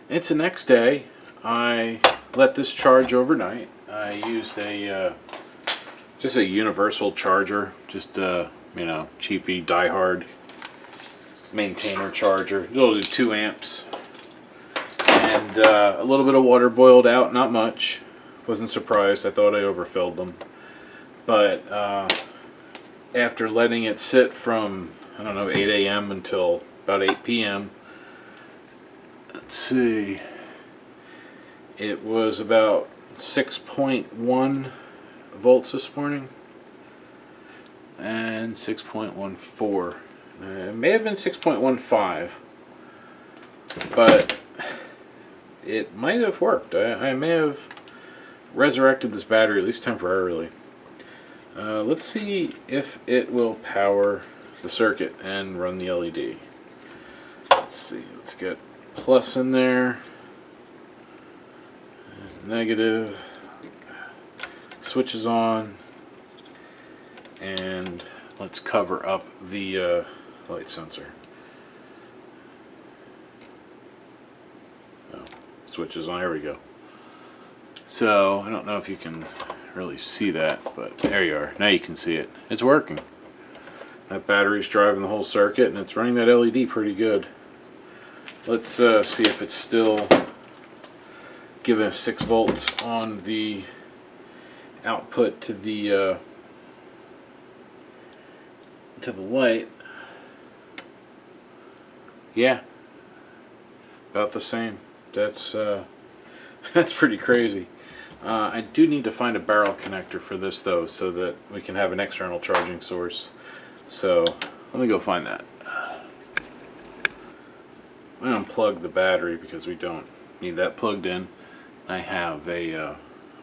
It's the next day. I let this charge overnight. I used a just a universal charger, just cheapy, diehard maintainer charger. It'll do 2 amps, and a little bit of water boiled out. Not much. Wasn't surprised. I thought I overfilled them, but after letting it sit from 8 a.m. until about 8 p.m. Let's see. It was about 6.1 volts this morning and 6.14. It may have been 6.15, but it might have worked. I may have resurrected this battery, at least temporarily. Let's see if it will power the circuit and run the LED. Let's see. Let's get plus in there. Negative. Switches on. And let's cover up the light sensor. Oh, switches on. There we go. So I don't know if you can really see that, but there you are. Now you can see it. It's working. That battery's driving the whole circuit, and it's running that LED pretty good. Let's see if it's still giving us 6 volts on the output to the light. Yeah, about the same. That's that's pretty crazy. I do need to find a barrel connector for this though, so that we can have an external charging source. So let me go find that. I unplug the battery because we don't need that plugged in. I have a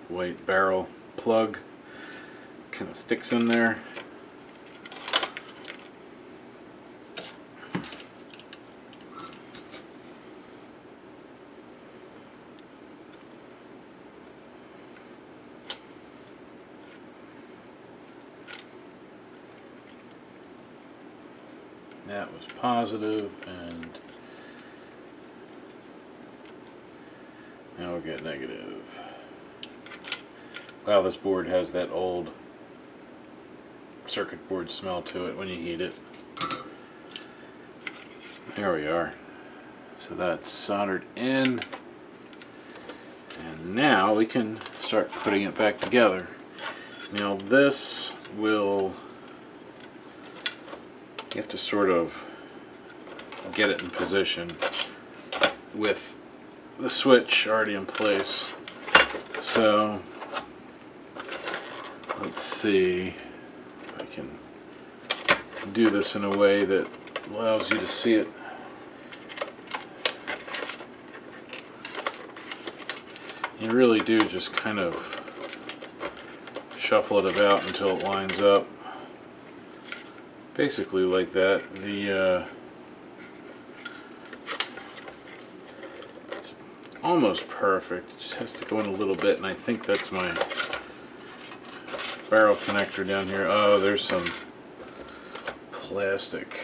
white barrel plug, kind of sticks in there. That was positive, and now we get negative. Wow, this board has that old circuit board smell to it when you heat it. There we are. So that's soldered in, and now we can start putting it back together. Now this will, you have to sort of get it in position with the switch already in place. So let's see if I can do this in a way that allows you to see it. You really do just kind of shuffle it about until it lines up. Basically like that. It's almost perfect. It just has to go in a little bit, and I think that's my barrel connector down here. Oh, there's some plastic.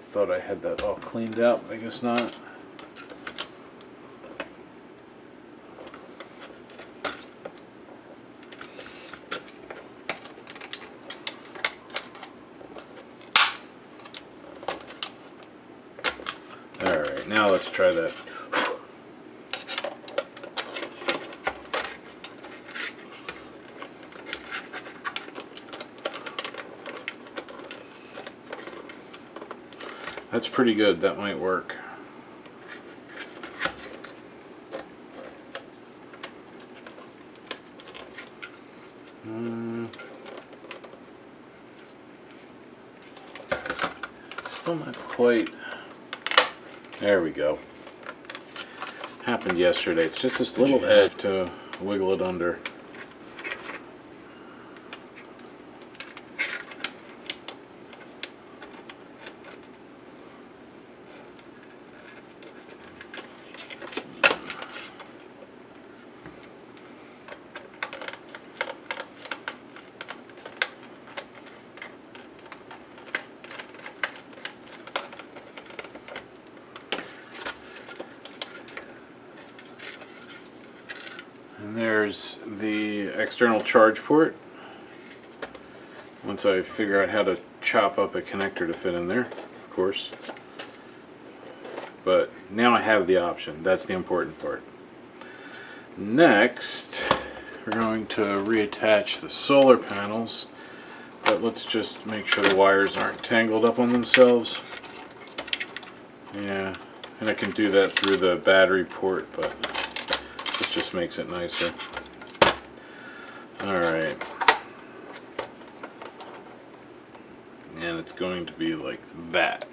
Thought I had that all cleaned out, I guess not. Alright, now let's try that. That's pretty good. That might work. Still not quite. There we go. Happened yesterday. It's just this little edge to wiggle it under. there's the external charge port. Once I figure out how to chop up a connector to fit in there, of course. But now I have the option. That's the important part. Next, we're going to reattach the solar panels. But let's just make sure the wires aren't tangled up on themselves. Yeah, and I can do that through the battery port, but this just makes it nicer. Alright. And it's going to be like that.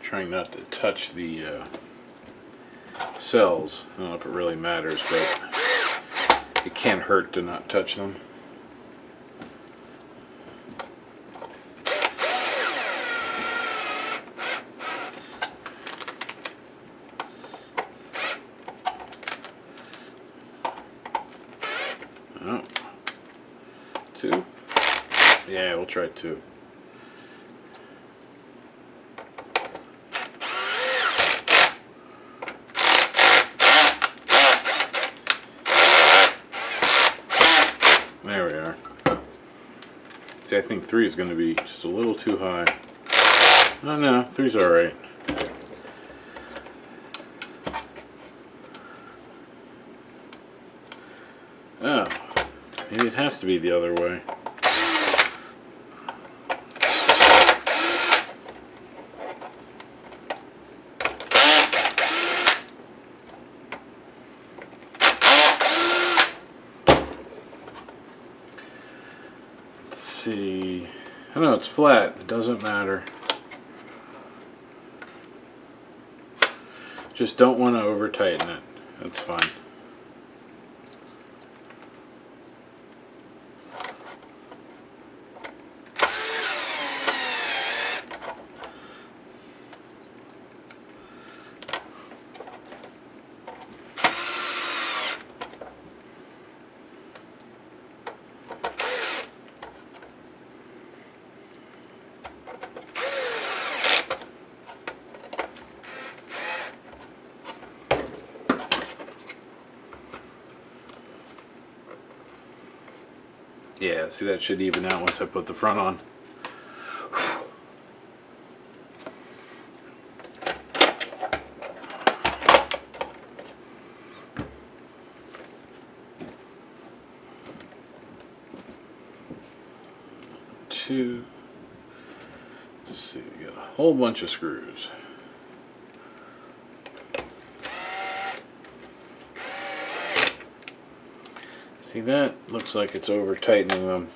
Trying not to touch the cells. I don't know if it really matters, but it can't hurt to not touch them. Oh. 2? Yeah, we'll try 2. There we are. See, I think 3 is going to be just a little too high. Oh no, 3's alright. Oh, maybe it has to be the other way. Let's see. I know it's flat, it doesn't matter. Just don't want to over tighten it. That's fine. Yeah, see, that should even out once I put the front on. Two. Let's see, we got a whole bunch of screws. See, that looks like it's over tightening them.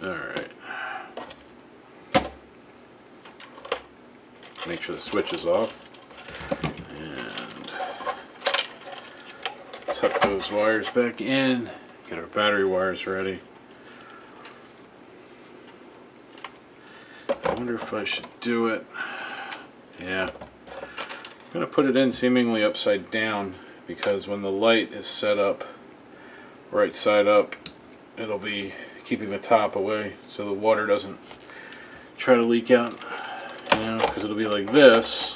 Alright. Make sure the switch is off. And tuck those wires back in. Get our battery wires ready. I wonder if I should do it. Yeah. I'm going to put it in seemingly upside down because when the light is set up right side up, it'll be keeping the top away so the water doesn't try to leak out, you know, because it'll be like this,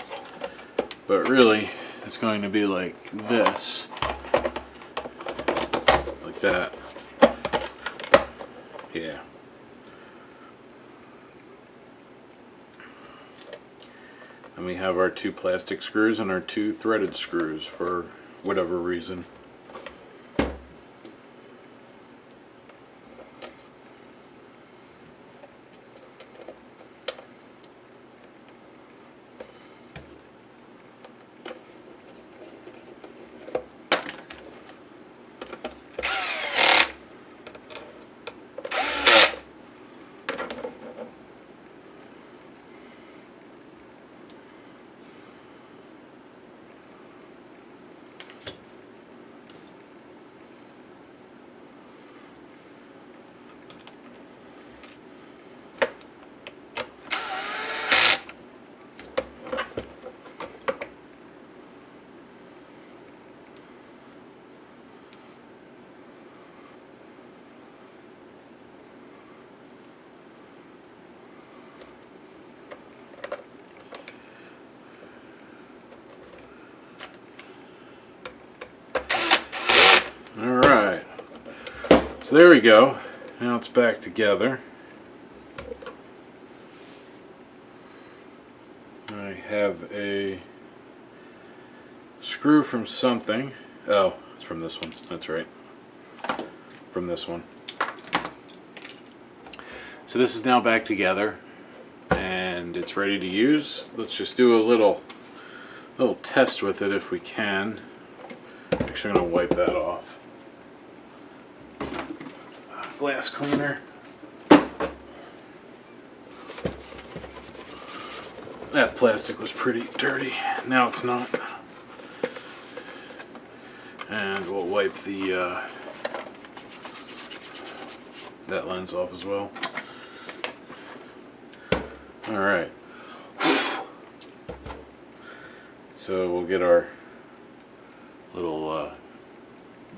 but really it's going to be like this, like that. Yeah. And we have our 2 plastic screws and our 2 threaded screws for whatever reason. So there we go. Now it's back together. I have a screw from something. Oh, it's from this one. That's right. From this one. So this is now back together and it's ready to use. Let's just do a little test with it if we can. Actually, I'm going to wipe that off. Glass cleaner. That plastic was pretty dirty. Now it's not. And we'll wipe the that lens off as well. All right. So we'll get our little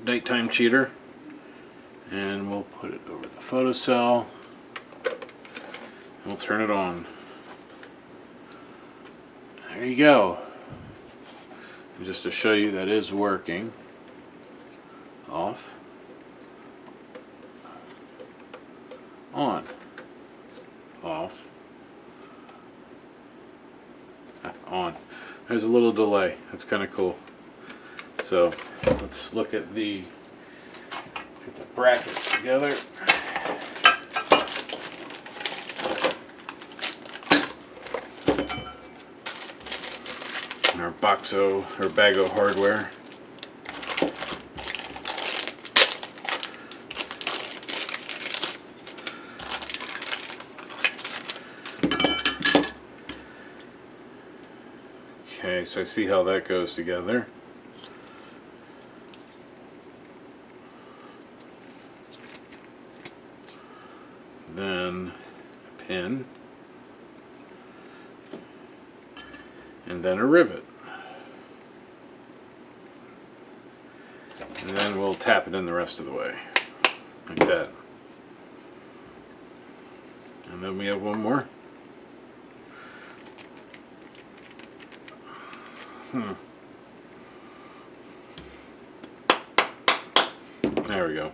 nighttime cheater, and we'll put it over the photocell. We'll turn it on. There you go. And just to show you that is working. Off. On. Off. On. There's a little delay. That's kind of cool. So let's look at let's get the brackets together. And our Boxo or Bago hardware. Okay, so I see how that goes together. Then a pin, and then a rivet. And then we'll tap it in the rest of the way, like that. And then we have one more. There we go.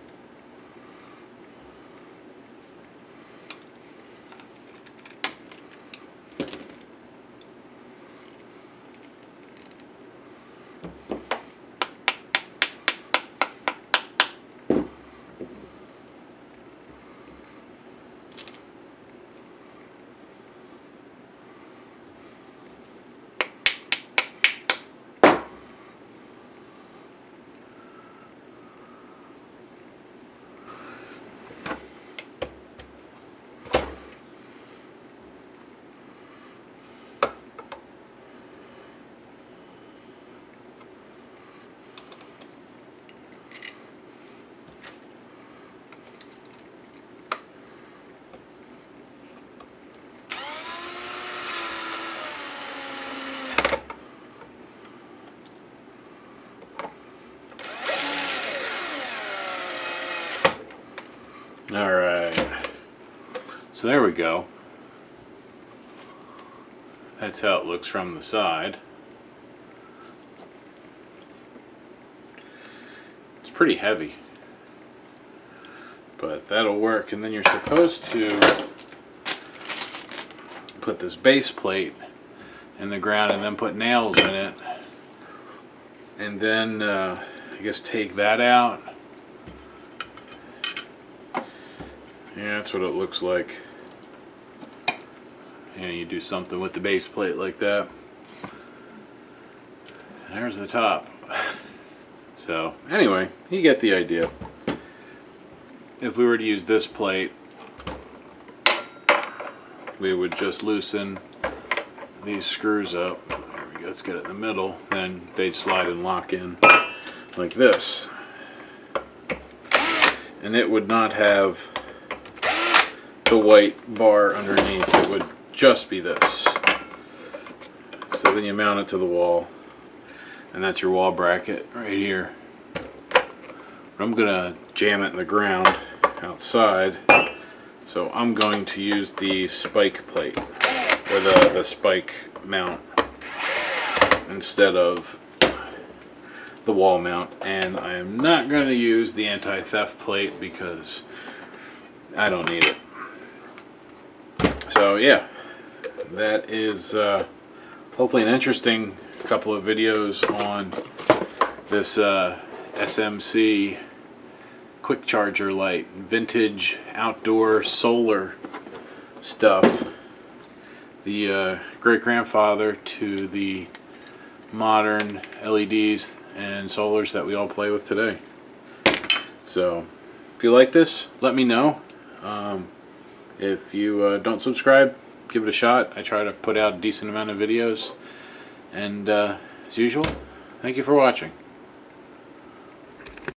Alright, so there we go. That's how it looks from the side. It's pretty heavy, but that'll work. And then you're supposed to put this base plate in the ground and then put nails in it, and then I guess take that out. Yeah, that's what it looks like. And you do something with the base plate like that. There's the top. So anyway, you get the idea. If we were to use this plate, we would just loosen these screws up. There we go. Let's get it in the middle. Then they'd slide and lock in like this. And it would not have the white bar underneath. It would just be this. So then you mount it to the wall, and that's your wall bracket right here. But I'm gonna jam it in the ground outside, so I'm going to use the spike plate, or the spike mount, instead of the wall mount, and I am not going to use the anti-theft plate because I don't need it. So yeah, that is hopefully an interesting couple of videos on this SMC quick charger light, vintage outdoor solar stuff, the great grandfather to the modern LEDs and solars that we all play with today. So if you like this, let me know. If you don't subscribe, give it a shot. I try to put out a decent amount of videos, and as usual, thank you for watching.